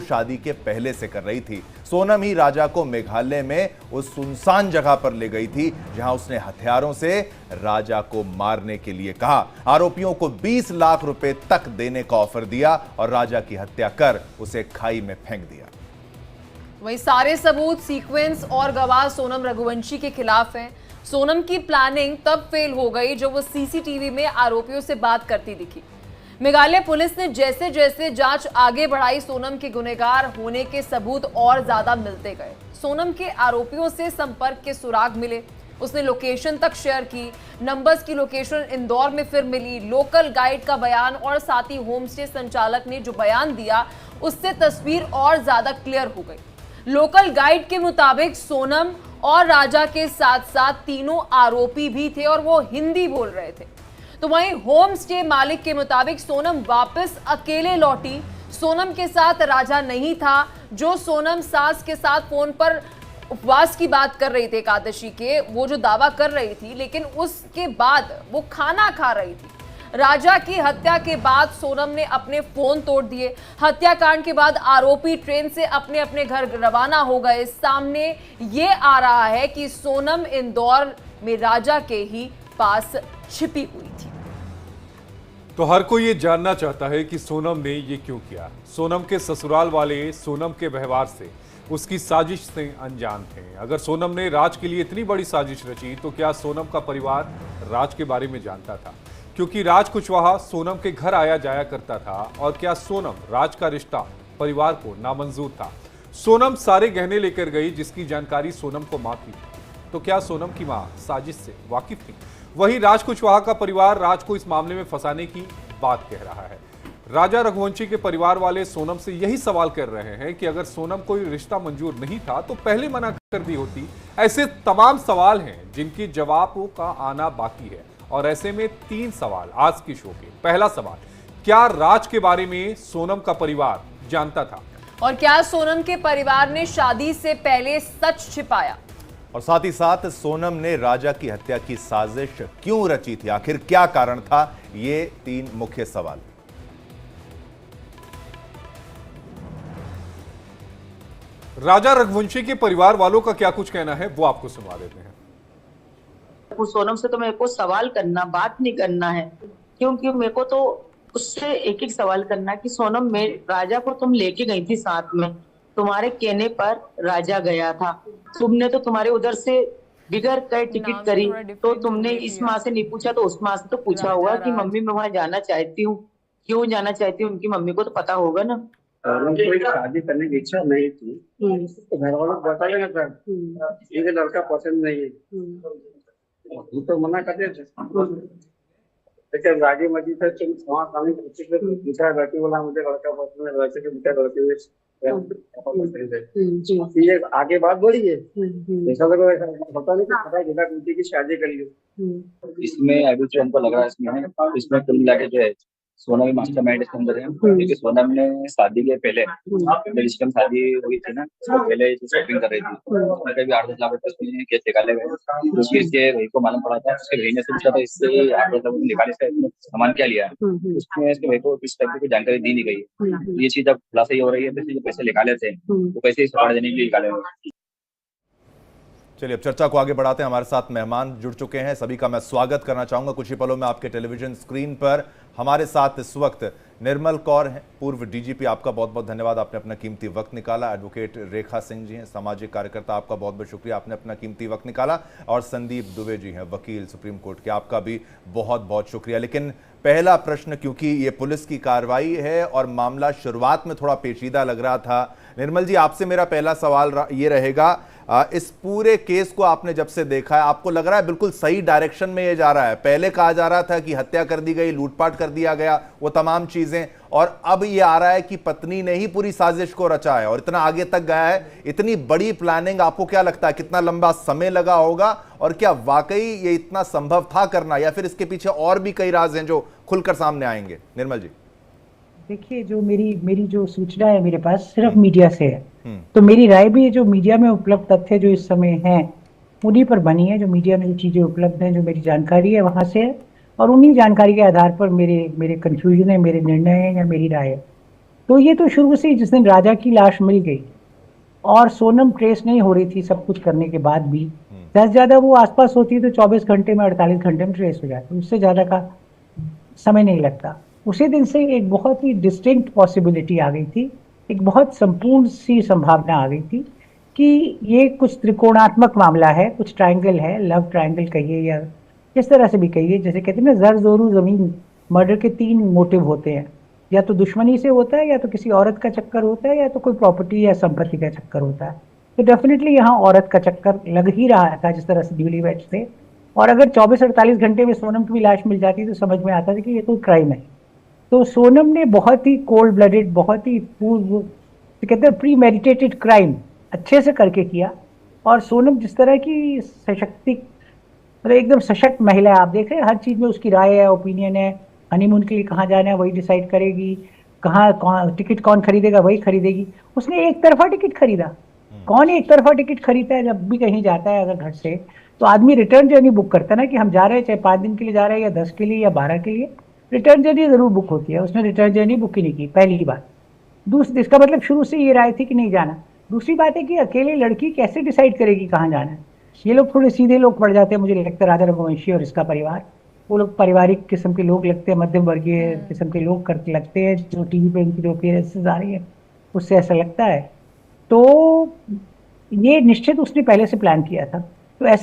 शादी के पहले से कर रही थी। सोनम ही राजा को मेघालय में उस सुनसान जगह पर ले गई थी जहां उसने हथियारों से राजा को मारने के लिए कहा। आरोपियों को 20 लाख रुपए तक देने का ऑफर दिया और राजा की हत्या कर उसे खाई में फेंक दिया। वही सारे सबूत, सीक्वेंस और गवाह सोनम रघुवंशी के खिलाफ हैं। सोनम की प्लानिंग तब फेल हो गई जब वो सीसीटीवी में आरोपियों से बात करती दिखी। मेघालय पुलिस ने जैसे जैसे जांच आगे बढ़ाई, सोनम के गुनहगार होने के सबूत और ज्यादा मिलते गए। सोनम के आरोपियों से संपर्क के सुराग मिले, उसने लोकेशन तक शेयर की। नंबर्स की लोकेशन इंदौर में फिर मिली। लोकल गाइड का बयान और साथ ही होमस्टे संचालक ने जो बयान दिया उससे तस्वीर और ज्यादा क्लियर हो गई। लोकल गाइड के मुताबिक सोनम और राजा के साथ साथ तीनों आरोपी भी थे और वो हिंदी बोल रहे थे। तो वहीं होम स्टे मालिक के मुताबिक सोनम वापस अकेले लौटी। सोनम के साथ राजा नहीं था। जो सोनम सास के साथ फोन पर उपवास की बात कर रही थी, एकादशी के वो जो दावा कर रही थी, लेकिन उसके बाद वो खाना खा रही थी। राजा की हत्या के बाद सोनम ने अपने फोन तोड़ दिए। हत्याकांड के बाद आरोपी ट्रेन से अपने अपने घर रवाना हो गए। सामने ये आ रहा है कि सोनम इंदौर में राजा के ही पास छिपी हुई थी। तो हर कोई ये जानना चाहता है कि सोनम ने ये क्यों किया। सोनम के ससुराल वाले सोनम के व्यवहार से, उसकी साजिश से अनजान थे। अगर सोनम ने राज के लिए इतनी बड़ी साजिश रची तो क्या सोनम का परिवार राज के बारे में जानता था? क्योंकि राज कुशवाहा सोनम के घर आया जाया करता था। और क्या सोनम राज का रिश्ता परिवार को नामंजूर था? सोनम सारे गहने लेकर गई जिसकी जानकारी सोनम को मां की। तो क्या सोनम की मां साजिश से वाकिफ थी? वही राज कुशवाहा का परिवार राज को इस मामले में फंसाने की बात कह रहा है। राजा रघुवंशी के परिवार वाले सोनम से यही सवाल कर रहे हैं कि अगर सोनम कोई रिश्ता मंजूर नहीं था तो पहले मना कर दी होती। ऐसे तमाम सवाल हैं जिनकी जवाबों का आना बाकी है। और ऐसे में 3 सवाल आज की शो के। पहला सवाल, क्या राज के बारे में सोनम का परिवार जानता था? और क्या सोनम के परिवार ने शादी से पहले सच छिपाया? और साथ ही साथ सोनम ने राजा की हत्या की साजिश क्यों रची थी? आखिर क्या कारण था? ये 3 मुख्य सवाल। राजा रघुवंशी के परिवार वालों का क्या कुछ कहना है वो आपको सुनवा देते हैं। सोनम से तो मेरे को सवाल करना, बात नहीं करना है, क्योंकि मेरे को तो उससे एक एक सवाल करना कि सोनम में राजा को तुम लेके गई थी साथ में, तुम्हारे कहने पर राजा गया था, तुमने तो तुम्हारे उधर से बिगर कई टिकट करी, तो तुमने इस माँ से नहीं पूछा तो उस माँ से तो पूछा होगा कि मम्मी मैं वहां जाना चाहती हूँ, क्यों जाना चाहती हूँ? उनकी मम्मी को तो पता होगा ना। कोई शादी करने की इच्छा नहीं थी तो घर वालों को बताया ना सर, ये लड़का पसंद नहीं है, तो मना करते थे। लेकिन राजी मजी से वहाँ सामने पूछा, लड़की बोला मुझे लड़का पसंद है, लड़के के पूछा लड़की ये आगे बात बढ़ी है। ऐसा लगा पता नहीं पता जिला कुंती की शादी कर ली। इसमें अभी जो हमको लग रहा है इसमें कुल मिला के जो है सोनम मास्टरमाइंड इसके अंदर है। क्योंकि सोनम ने शादी के पहले जिसकी शादी हुई थी ना, तो पहले शॉपिंग कर रही थी, उसमें कभी 8-10 लाख रुपए उसमें केस निकाले गए। उसके इसके भाई को मालूम पड़ा था, उसके भाई ने पूछा था इससे 8-10 लाख निकाले से सामान क्या लिया है, उसमें इसके भाई को किस टाइप की जानकारी दी नहीं गई। ये चीज अब खुलासा हो रही है, जो पैसे निकाले थे वो पैसे इस देने के लिए निकाले। चलिए अब चर्चा को आगे बढ़ाते हैं। हमारे साथ मेहमान जुड़ चुके हैं, सभी का मैं स्वागत करना चाहूंगा। कुछ ही पलों में आपके टेलीविजन स्क्रीन पर हमारे साथ इस वक्त निर्मल कौर हैं, पूर्व डीजीपी। आपका बहुत बहुत धन्यवाद, आपने अपना कीमती वक्त निकाला। एडवोकेट रेखा सिंह जी हैं, सामाजिक कार्यकर्ता, आपका बहुत बहुत शुक्रिया, आपने अपना कीमती वक्त निकाला। और संदीप दुबे जी हैं, वकील सुप्रीम कोर्ट के, आपका भी बहुत बहुत शुक्रिया। लेकिन पहला प्रश्न, क्योंकि ये पुलिस की कार्रवाई है और मामला शुरुआत में थोड़ा पेचीदा लग रहा था, निर्मल जी आपसे मेरा पहला सवाल ये रहेगा, इस पूरे केस को आपने जब से देखा है, आपको लग रहा है बिल्कुल सही डायरेक्शन में ये जा रहा है? पहले कहा जा रहा था कि हत्या कर दी गई, लूटपाट कर दिया गया, वो तमाम चीजें, और अब ये आ रहा है कि पत्नी ने ही पूरी साजिश को रचा है और इतना आगे तक गया है। इतनी बड़ी प्लानिंग, आपको क्या लगता है कितना लंबा समय लगा होगा? और क्या वाकई ये इतना संभव था करना, या फिर इसके पीछे और भी कई राज हैं जो खुलकर सामने आएंगे? निर्मल जी। देखिए, जो मेरी जो सूचना है मेरे पास सिर्फ मीडिया से है, तो मेरी राय भी जो मीडिया में उपलब्ध तथ्य जो इस समय हैं उन्हीं पर बनी है। जो मीडिया में जो चीजें उपलब्ध हैं, जो मेरी जानकारी है वहां से है, और उन्हीं जानकारी के आधार पर मेरे कंफ्यूजन है, मेरे निर्णय है या मेरी राय है। तो ये तो शुरू से ही, जिस दिन राजा की लाश मिल गई और सोनम ट्रेस नहीं हो रही थी सब कुछ करने के बाद भी, ज़्यादा से ज़्यादा वो आसपास होती तो 24 घंटे में 48 घंटे में ट्रेस हो जाती, उससे ज़्यादा का समय नहीं लगता। उसी दिन से एक बहुत ही डिस्टिंक्ट पॉसिबिलिटी आ गई थी, एक बहुत संपूर्ण सी संभावना आ गई थी कि ये कुछ त्रिकोणात्मक मामला है, कुछ ट्रायंगल है, लव ट्रायंगल कहिए या किस तरह से भी कहिए। जैसे कहते हैं ना, जर जोरू जमीन, मर्डर के 3 मोटिव होते हैं, या तो दुश्मनी से होता है, या तो किसी औरत का चक्कर होता है, या तो कोई प्रॉपर्टी या संपत्ति का चक्कर होता है। तो डेफिनेटली यहाँ औरत का चक्कर लग ही रहा था, जिस तरह से न्यूली वेड्स थे। और अगर 24-48 घंटे में सोनम की भी लाश मिल जाती तो समझ में आता था कि ये कोई क्राइम है। तो सोनम ने बहुत ही कोल्ड ब्लडेड, बहुत ही पूर्व, कहते हैं प्री मेडिटेटेड क्राइम अच्छे से करके किया। और सोनम जिस तरह की सशक्ति, मतलब एकदम सशक्त महिला है, आप देख रहे हैं हर चीज़ में उसकी राय है, ओपिनियन है। हनीमून के लिए कहाँ जाना है वही डिसाइड करेगी, कहाँ टिकट कौन खरीदेगा वही खरीदेगी। उसने एक तरफा टिकट खरीदा। कौन एक तरफा टिकट खरीदता है? जब भी कहीं जाता है अगर घर से, तो आदमी रिटर्न जर्नी बुक करता है ना, कि हम जा रहे हैं, चाहे 5 दिन के लिए जा रहे हैं या 10 के लिए या 12 के लिए, रिटर्न जर्नी जरूर बुक होती है। उसने रिटर्न जर्नी बुक ही नहीं की, पहली बात। दूसरी, इसका मतलब शुरू से ये राय थी कि नहीं जाना। दूसरी बात है कि अकेले लड़की कैसे डिसाइड करेगी कहाँ जाना है। ये लोग थोड़े सीधे लोग पड़ जाते हैं, मुझे लगता है राजा रघुवंशी और इसका परिवार, वो लोग पारिवारिक किस्म के लोग लगते हैं, मध्यम वर्गीय किस्म के लोग करके लगते हैं। जो टीवी पे इनकी जो अपीयरेंसेस आ रही है उससे ऐसा लगता है। तो ये निश्चित उसने पहले से प्लान किया था। तो ऐसा